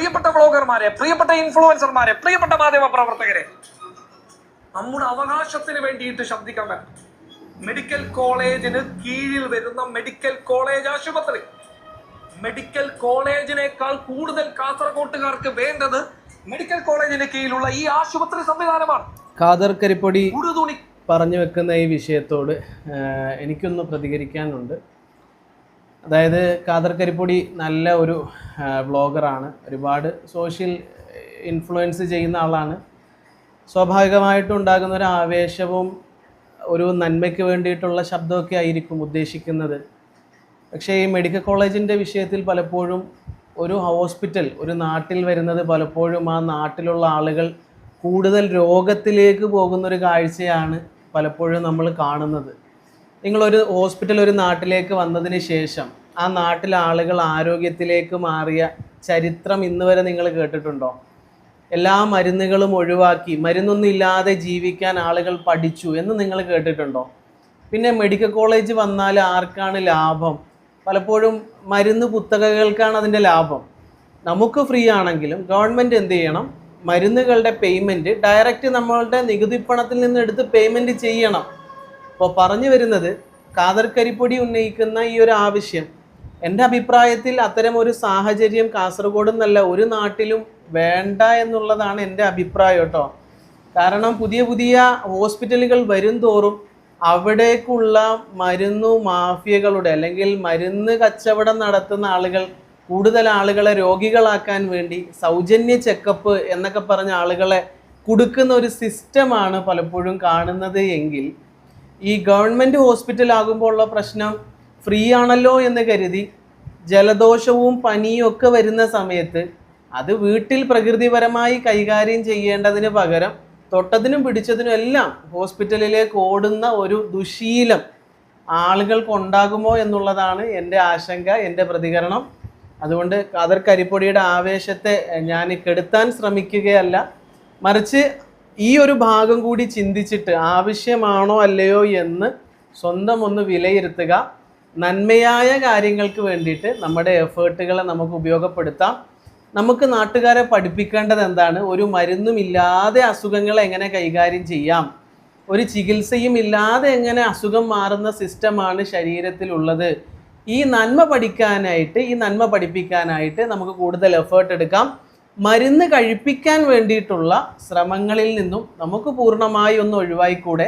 പ്രിയപ്പെട്ട വ്ളോഗർമാരെ, പ്രിയപ്പെട്ട ഇൻഫ്ലുവൻസർമാരെ, പ്രിയപ്പെട്ട മാധ്യമ പ്രവർത്തകരെ, നമ്മുടെ അവകാശത്തിന് വേണ്ടിയിട്ട് ശബ്ദിക്കാൻ വേണം. മെഡിക്കൽ കോളേജിന് കീഴിൽ വരുന്ന മെഡിക്കൽ കോളേജ് ആശുപത്രി, മെഡിക്കൽ കോളേജിനേക്കാൾ കൂടുതൽ കാസർകോട്ടുകാർക്ക് വേണ്ടത് മെഡിക്കൽ കോളേജിന് കീഴിലുള്ള ഈ ആശുപത്രി സംവിധാനമാണ്. ഖാദർ കരിപ്പൊടി പറഞ്ഞു വെക്കുന്ന ഈ വിഷയത്തോട് എനിക്കൊന്ന് പ്രതികരിക്കാനുണ്ട്. അതായത് ഖാദർ കരിപ്പൊടി നല്ല ഒരു വ്ളോഗറാണ്, ഒരുപാട് സോഷ്യൽ ഇൻഫ്ലുവൻസ് ചെയ്യുന്ന ആളാണ്. സ്വാഭാവികമായിട്ടും ഉണ്ടാകുന്ന ഒരു ആവേശവും ഒരു നന്മയ്ക്ക് വേണ്ടിയിട്ടുള്ള ശബ്ദമൊക്കെ ആയിരിക്കും ഉദ്ദേശിക്കുന്നത്. പക്ഷേ ഈ മെഡിക്കൽ കോളേജിൻ്റെ വിഷയത്തിൽ പലപ്പോഴും ഒരു ഹോസ്പിറ്റൽ ഒരു നാട്ടിൽ വരുന്നത് പലപ്പോഴും ആ നാട്ടിലുള്ള ആളുകൾ കൂടുതൽ രോഗത്തിലേക്ക് പോകുന്നൊരു കാഴ്ചയാണ് പലപ്പോഴും നമ്മൾ കാണുന്നത്. നിങ്ങളൊരു ഹോസ്പിറ്റൽ ഒരു നാട്ടിലേക്ക് വന്നതിന് ശേഷം ആ നാട്ടിലെ ആളുകൾ ആരോഗ്യത്തിലേക്ക് മാറിയ ചരിത്രം ഇന്ന് വരെ നിങ്ങൾ കേട്ടിട്ടുണ്ടോ? എല്ലാ മരുന്നുകളും ഒഴിവാക്കി മരുന്നൊന്നും ഇല്ലാതെ ജീവിക്കാൻ ആളുകൾ പഠിച്ചു എന്ന് നിങ്ങൾ കേട്ടിട്ടുണ്ടോ? പിന്നെ മെഡിക്കൽ കോളേജ് വന്നാൽ ആർക്കാണ് ലാഭം? പലപ്പോഴും മരുന്ന് കുത്തകകൾക്കാണ് അതിൻ്റെ ലാഭം. നമുക്ക് ഫ്രീ ആണെങ്കിലും ഗവൺമെൻറ് എന്ത് ചെയ്യണം? മരുന്നുകളുടെ പേയ്മെൻറ്റ് ഡയറക്റ്റ് നമ്മളുടെ നികുതി പണത്തിൽ നിന്ന് എടുത്ത് പേയ്മെൻറ്റ് ചെയ്യണം. അപ്പോൾ പറഞ്ഞു വരുന്നത്, ഖാദർ കരിപ്പൊടി ഉന്നയിക്കുന്ന ഈ ഒരു ആവശ്യം എൻ്റെ അഭിപ്രായത്തിൽ അത്തരം ഒരു സാഹചര്യം കാസർഗോഡ് എന്നല്ല ഒരു നാട്ടിലും വേണ്ട എന്നുള്ളതാണ് എൻ്റെ അഭിപ്രായം കേട്ടോ. കാരണം പുതിയ പുതിയ ഹോസ്പിറ്റലുകൾ വരും തോറും അവിടേക്കുള്ള മരുന്നു മാഫിയകളുടെ അല്ലെങ്കിൽ മരുന്ന് കച്ചവടം നടത്തുന്ന ആളുകൾ കൂടുതൽ ആളുകളെ രോഗികളാക്കാൻ വേണ്ടി സൗജന്യ ചെക്കപ്പ് എന്നൊക്കെ പറഞ്ഞ ആളുകളെ കൊടുക്കുന്ന ഒരു സിസ്റ്റമാണ് പലപ്പോഴും കാണുന്നത്. എങ്കിൽ ഈ ഗവൺമെൻറ് ഹോസ്പിറ്റൽ ആകുമ്പോൾ ഉള്ള പ്രശ്നം ഫ്രീ ആണല്ലോ എന്ന് കരുതി ജലദോഷവും പനിയും ഒക്കെ വരുന്ന സമയത്ത് അത് വീട്ടിൽ പ്രകൃതിപരമായി കൈകാര്യം ചെയ്യേണ്ടതിന് പകരം തൊട്ടതിനും പിടിച്ചതിനും എല്ലാം ഹോസ്പിറ്റലിലേക്ക് ഓടുന്ന ഒരു ദുശീലം ആളുകൾക്ക് ഉണ്ടാകുമോ എന്നുള്ളതാണ് എൻ്റെ ആശങ്ക, എൻ്റെ പ്രതികരണം. അതുകൊണ്ട് ഖാദർ കരിപ്പൊടിയുടെ ആവേശത്തെ ഞാൻ കെടുത്താൻ ശ്രമിക്കുകയല്ല, മറിച്ച് ഈ ഒരു ഭാഗം കൂടി ചിന്തിച്ചിട്ട് ആവശ്യമാണോ അല്ലയോ എന്ന് സ്വന്തം ഒന്ന് വിലയിരുത്തുക. നന്മയായ കാര്യങ്ങൾക്ക് വേണ്ടിയിട്ട് നമ്മുടെ എഫേർട്ടുകളെ നമുക്ക് ഉപയോഗപ്പെടുത്താം. നമുക്ക് നാട്ടുകാരെ പഠിപ്പിക്കേണ്ടത് എന്താണ്? ഒരു മരുന്നും ഇല്ലാതെ അസുഖങ്ങളെ എങ്ങനെ കൈകാര്യം ചെയ്യാം, ഒരു ചികിത്സയും ഇല്ലാതെ എങ്ങനെ അസുഖം മാറുന്ന സിസ്റ്റമാണ് ശരീരത്തിലുള്ളത്. ഈ നന്മ പഠിക്കാനായിട്ട്, ഈ നന്മ പഠിപ്പിക്കാനായിട്ട് നമുക്ക് കൂടുതൽ എഫേർട്ട് എടുക്കാം. മരുന്ന് കഴിപ്പിക്കാൻ വേണ്ടിയിട്ടുള്ള ശ്രമങ്ങളിൽ നിന്നും നമുക്ക് പൂർണ്ണമായി ഒന്ന് ഒഴിവായിക്കൂടെ?